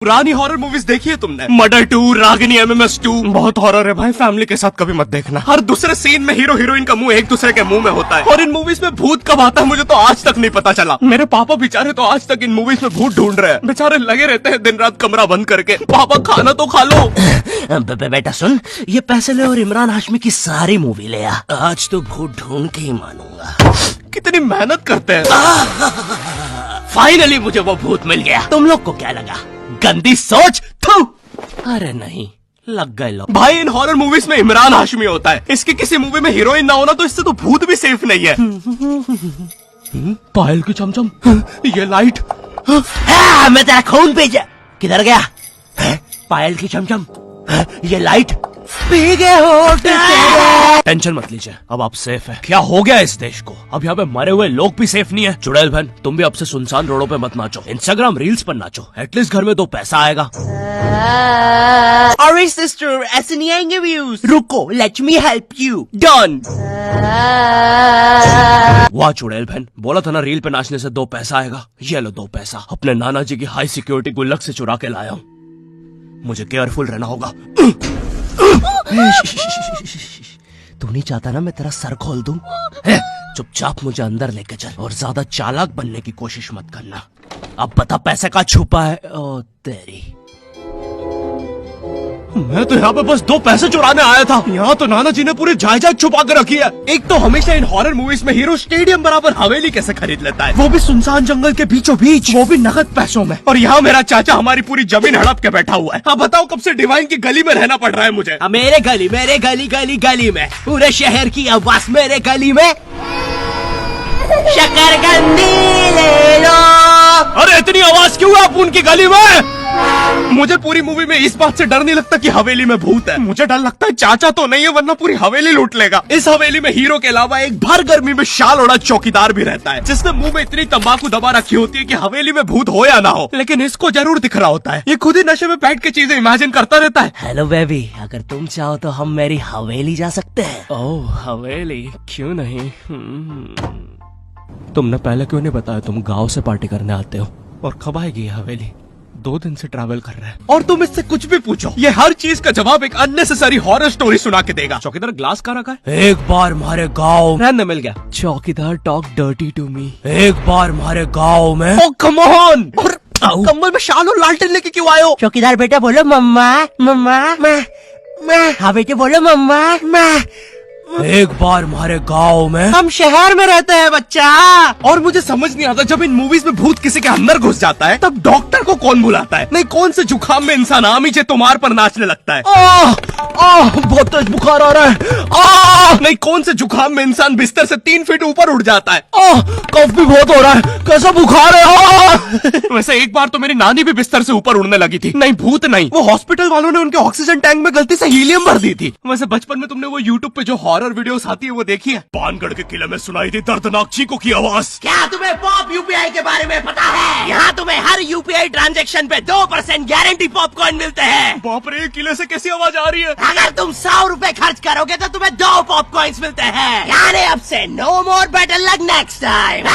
पुरानी horror movies देखी है तुमने? मर्डर 2, रागिनी, MMS 2, बहुत हॉरर है भाई, फैमिली के साथ कभी मत देखना। हर दूसरे सीन में हीरो हीरोइन का मुंह एक दूसरे के मुंह में होता है। और इन मूवीज में भूत कब आता है मुझे तो आज तक नहीं पता चला। मेरे पापा बेचारे तो आज तक इन मूवीज में भूत ढूंढ रहे हैं, बेचारे लगे रहते हैं दिन रात कमरा बंद करके। पापा खाना तो खा लो। बेटा सुन, ये पैसे ले और इमरान हाशमी की सारी मूवी ले आ। आज तो भूत ढूंढ के ही मानूंगा। कितनी मेहनत करते हैं। फाइनली मुझे वो भूत मिल गया। तुम लोग को क्या लगा? गंदी सोच। थू। अरे नहीं, लग गए लोग। भाई इन हॉरर मूवीज में इमरान हाशमी होता है, इसकी किसी मूवी में हीरोइन ना होना तो इससे तो भूत भी सेफ नहीं है। पायल की चमचम, ये लाइट। मैं तेरा खून भेजा। किधर गया? पायल की चमचम, ये लाइट पी गए हो। टेंशन मत लीजिए, अब आप सेफ है। क्या हो गया इस देश को? अब यहाँ पे मरे हुए लोग भी सेफ नहीं है। चुड़ैल बहन, तुम भी अब से सुनसान रोडों पे मत नाचो, इंस्टाग्राम रील्स पर नाचो, एटलीस्ट घर में 2 पैसा आएगा। अरे सिस्टर, ऐसे नहीं आएंगे व्यूज। रुको, let me help you. Done. वाह चुड़ैल बहन, बोला था ना रील पे नाचने से 2 पैसा आएगा। ये लो 2 पैसा, अपने नाना जी की हाई सिक्योरिटी गुल्लक से चुरा के लाया हूँ। मुझे केयरफुल रहना होगा। तू नहीं चाहता ना मैं तेरा सर खोल दूं? चुपचाप मुझे अंदर लेके चल और ज्यादा चालाक बनने की कोशिश मत करना। अब पता पैसे का छुपा है। ओ तेरी, मैं तो यहाँ पे बस 2 पैसे चुराने आया था। यहाँ तो नाना जी ने पूरी जायदाद छुपा कर रखी है। एक तो हमेशा इन हॉरर मूवीज में हीरो स्टेडियम बराबर हवेली कैसे खरीद लेता है, वो भी सुनसान जंगल के बीचों बीच, वो भी नगद पैसों में। और यहाँ मेरा चाचा हमारी पूरी जमीन हड़प के बैठा हुआ है। अब बताओ कब से डिवाइन की गली में रहना पड़ रहा है मुझे। मेरे गली में पूरे शहर की आवाज मेरे गली में। शकरकंदी ले लो। अरे इतनी आवाज क्यों है आप उनकी गली में? मुझे पूरी मूवी में इस बात से डर नहीं लगता कि हवेली में भूत है, मुझे डर लगता है चाचा तो नहीं है वरना पूरी हवेली लूट लेगा। इस हवेली में हीरो के अलावा एक भर गर्मी में शाल ओढ़ा चौकीदार भी रहता है, जिसने मुंह में इतनी तंबाकू दबा रखी होती है कि हवेली में भूत हो या ना हो, लेकिन इसको जरूर दिख रहा होता है। ये खुद ही नशे में बैठ के चीजें इमेजिन करता रहता है। हेलो बेबी, अगर तुम चाहो तो हम मेरी हवेली जा सकते हैं। ओह हवेली, क्यों नहीं? तुमने पहले क्यों नहीं बताया तुम गांव से पार्टी करने आते हो? और कब आएगी ये हवेली? 2 दिन से ट्रैवल कर रहे हैं और तुम इससे कुछ भी पूछो, ये हर चीज का जवाब एक अननेसेसरी हॉरर स्टोरी सुना के देगा। चौकीदार ग्लास कहाँ रखा है? एक बार हमारे गाँव रहने मिल गया। चौकीदार टॉक डर्टी टू मी। एक बार हमारे गाँव में। ओ कम ऑन। और कंबल में शाल और लालटेन लेके क्यों आए हो? चौकीदार बेटा बोलो मम्मा मम्मा। मैं हाँ बेटे बोलो मम्मा। मैं एक बार हमारे गांव में। हम शहर में रहते हैं बच्चा। और मुझे समझ नहीं आता, जब इन मूवीज में भूत किसी के अंदर घुस जाता है तब डॉक्टर को कौन बुलाता है? नहीं कौन से जुकाम में इंसान आमी चे तुम्हार पर नाचने लगता है? बहुत तेज बुखार आ रहा है। नहीं कौन से जुकाम में इंसान बिस्तर से 3 फीट ऊपर उड़ जाता है? कफ भी बहुत हो रहा है, कैसा बुखार है? वैसे एक बार तो मेरी नानी भी बिस्तर से ऊपर उड़ने लगी थी। नहीं भूत नहीं, वो हॉस्पिटल वालों ने उनके ऑक्सीजन टैंक में गलती से हीलियम भर दी थी। वैसे बचपन में तुमने वो यूट्यूब पे जो हॉरर वीडियोस आती है वो देखी है? पानगढ़ के किले में सुनाई थी दर्दनाक चीखों की आवाज। क्या तुम्हें पॉप यूपीआई के बारे में पता है? यहाँ तुम्हें हर यूपीआई ट्रांजैक्शन पे 2% गारंटी पॉपकॉर्न मिलते हैं। बाप रे, किले से कैसी आवाज आ रही है? अगर तुम 100 रुपए खर्च करोगे तो तुम्हें 2 पॉपकॉर्न्स मिलते हैं। यानी अब से no more better luck next time.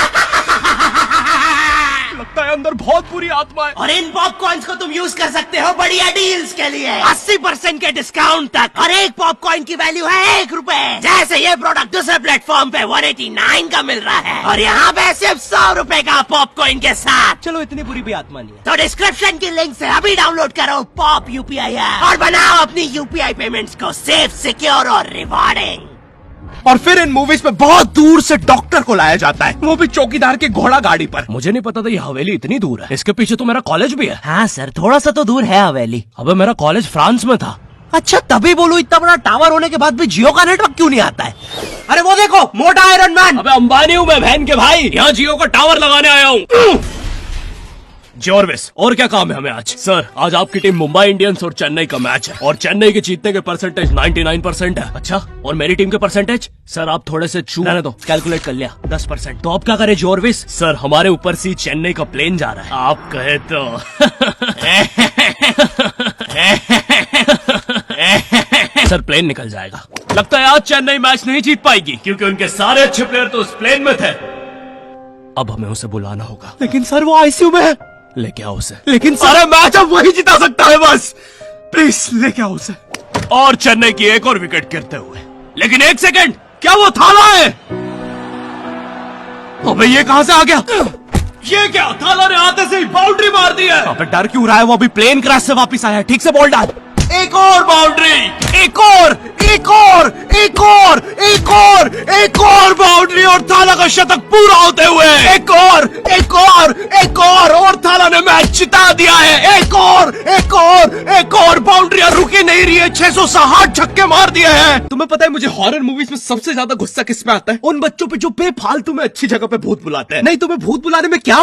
लगता है अंदर बहुत बुरी आत्मा है। और इन पॉपकॉर्न्स को तुम यूज कर सकते हो बढ़िया डील्स के लिए, 80% के डिस्काउंट तक। और एक पॉपकॉर्न की वैल्यू है 1 रुपए। जैसे ये प्रोडक्ट दूसरे प्लेटफॉर्म पे 189 का मिल रहा है और यहाँ पे सिर्फ 100 रुपए का पॉपकॉर्न के साथ। चलो इतनी बुरी भी आत्मा नहीं है तो डिस्क्रिप्शन की लिंक से अभी डाउनलोड करो पॉप यूपीआई ऐप और बनाओ अपनी यूपीआई पेमेंट्स को सेफ, सिक्योर और रिवॉर्डिंग। और फिर इन मूवीज में बहुत दूर से डॉक्टर को लाया जाता है, वो भी चौकीदार की घोड़ा गाड़ी पर। मुझे नहीं पता था ये हवेली इतनी दूर है। इसके पीछे तो मेरा कॉलेज भी है। हाँ सर, थोड़ा सा तो दूर है हवेली। अबे मेरा कॉलेज फ्रांस में था। अच्छा तभी बोलो, इतना बड़ा टावर होने के बाद भी जियो का नेटवर्क क्यों नहीं आता है? अरे वो देखो, मोटा आयरन मैन। अबे अंबानी हूँ मैं बहन के भाई, यहाँ जियो का टावर लगाने आया हूँ। जॉर्विस, और क्या काम है हमें आज? सर आज आपकी टीम मुंबई इंडियंस और चेन्नई का मैच है और चेन्नई के जीतने के परसेंटेज 99% है। अच्छा, और मेरी टीम के परसेंटेज? सर आप थोड़े से रहने दो, कैलकुलेट कर लिया 10%। तो आप क्या करें जॉर्विस? सर हमारे ऊपर से चेन्नई का प्लेन जा रहा है, आप कहे तो। सर प्लेन निकल जाएगा। लगता है आज चेन्नई मैच नहीं जीत पाएगी क्योंकि उनके सारे अच्छे प्लेयर तो उस प्लेन में थे। अब हमें उसे बुलाना होगा। लेकिन सर वो आईसीयू में है। लेके आओ उसे। लेकिन सारा मैच अब वही जिता सकता है बस। प्लीज लेके आओ उसे। और चेन्नई की एक और विकेट गिरते हुए। लेकिन एक सेकंड, क्या वो थाला है? अबे ये कहां से आ गया? ये क्या? थाला ने आते से ही बाउंड्री मार दी है। अबे डर क्यों रहा है? वो अभी प्लेन क्रैश से वापस आया है। ठीक से बॉल डाल। एक और बाउंड्री, एक और, एक और, एक और, एक और, एक और बाउंड्री और थाला का शतक पूरा होते हुए एक और, एक और, एक और थाला ने मैच जिता दिया है। एक और, एक और, एक और बाउंड्रियां रुकी नहीं रही है। 660 छक्के मार दिए हैं। तुम्हें पता है मुझे हॉरर मूवीज में सबसे ज्यादा गुस्सा किस पे आता है? उन बच्चों पे जो बेफालतू में अच्छी जगह पे भूत बुलाते हैं। नहीं, तुम्हें भूत बुलाने में क्या